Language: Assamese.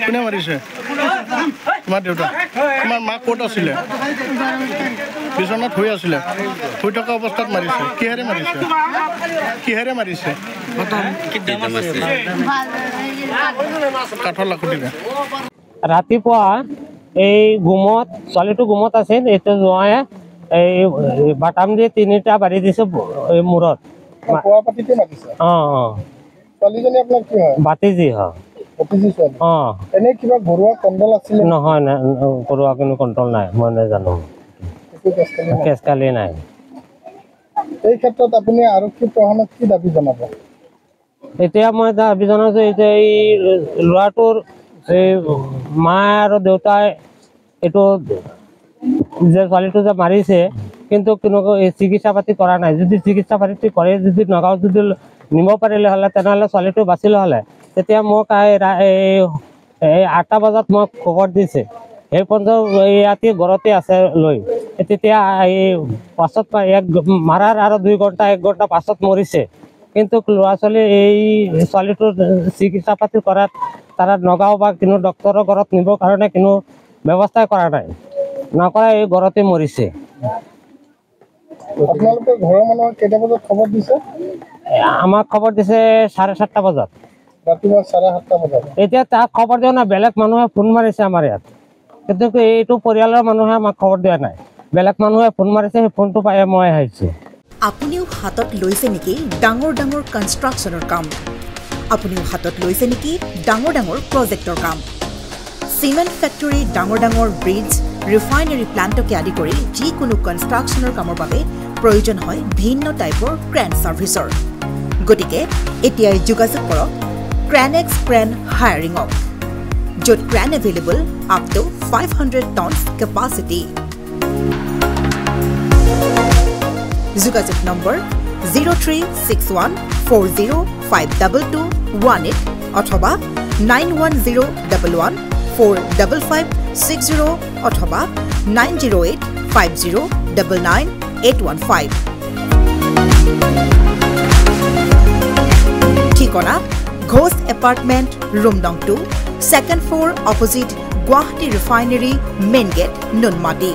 কোনে মাৰিছে তোমাৰ দেউতা তোমাৰ মা ক'ত আছিলে বিচনাত শুই আছিলে শুই থকা অৱস্থাত মাৰিছে কিহেৰে মাৰিছে কাঠৰ লাখুটিৰে ৰাতিপুৱা এই ঘুমত ছোৱালীটো ঘুমত আছিল এইটো জোঁৱায়ে এই বাটাম দিয়ে 3টা বাঢ়ি দিছে এই মূৰত বাতিজি হয় এনে কিবা ঘৰুৱা কণ্ট্ৰল আছিল নহয় ঘৰুৱা কোনো কণ্ট্ৰল নাই মই নাজানো কেছ কালি নাই এই ক্ষেত্ৰত আপুনি আৰক্ষী প্ৰশাসনক কি দাবী জনাব এতিয়া মই দাবী জনাইছো যে এই ল'ৰাটোৰ এই মা আৰু দেউতাই এইটো যে ছোৱালীটো যে মাৰিছে কিন্তু কোনো চিকিৎসা পাতি কৰা নাই যদি চিকিৎসা পাতি কৰে যদি নগাঁৱত যদি নিব পাৰিলে হ'লে তেনেহ'লে ছোৱালীটো বাচিলে হ'লে তেতিয়া মোক এই 8টা বজাত মোক খবৰ দিছে সেই পৰ্যন্ত ইয়াতে ঘৰতে আছে লৈ তেতিয়া এই পাছত মাৰাৰ আৰু 2 ঘণ্টা 1 ঘণ্টা পাছত মৰিছে কিন্তু ল'ৰা ছোৱালী এই ছোৱালীটোৰ চিকিৎসা পাতি কৰাত তাৰা নগাঁও বা কোনো ডক্টৰৰ ঘৰত নিবৰ কাৰণে কোনো ব্যৱস্থা কৰা নাই নকৰা এই ঘৰতে মৰিছে আপোনালোকে ঘৰৰ মানুহক কেইটা বজাত খবৰ দিছে আমাক খবৰ দিছে 7:30 বজাত ৰাতিপুৱা 7:30 বজাত এতিয়া তাক খবৰ দিয়া না বেলেগ মানুহে ফোন মাৰিছে আমাৰ ইয়াত কিন্তু এইটো পৰিয়ালৰ মানুহে আমাক খবৰ দিয়া নাই বেলেগ মানুহে ফোন মাৰিছে সেই ফোনটো পাই মই আহিছোঁ আপুনিও হাতত লৈছে নেকি ডাঙৰ ডাঙৰ কনষ্ট্ৰাকচনৰ কাম আপুনিও হাতত লৈছে নেকি ডাঙৰ ডাঙৰ প্ৰজেক্টৰ কাম সিমেন্ট ফ্যাক্টৰী ডাঙৰ ডাঙৰ ব্ৰিজ ৰিফাইনাৰী প্লান্টকে আদি কৰি যিকোনো কনষ্ট্ৰাকচনৰ কামৰ বাবে প্ৰয়োজন হয় ভিন্ন টাইপৰ ক্ৰেন সাৰ্ভিসৰ গতিকে এতিয়াই যোগাযোগ কৰক ক্ৰেনেক্স ক্ৰেন হায়াৰিংক য'ত crane available up to 500 tons capacity যোগাযোগ নম্বৰ 0361405218 অথবা 9101145560 অথবা 9085099815 ঠিকনা ঘোষ এপাৰ্টমেণ্ট ৰুম নং 2 2nd floor opposite Guwahati refinery main gate Noonmati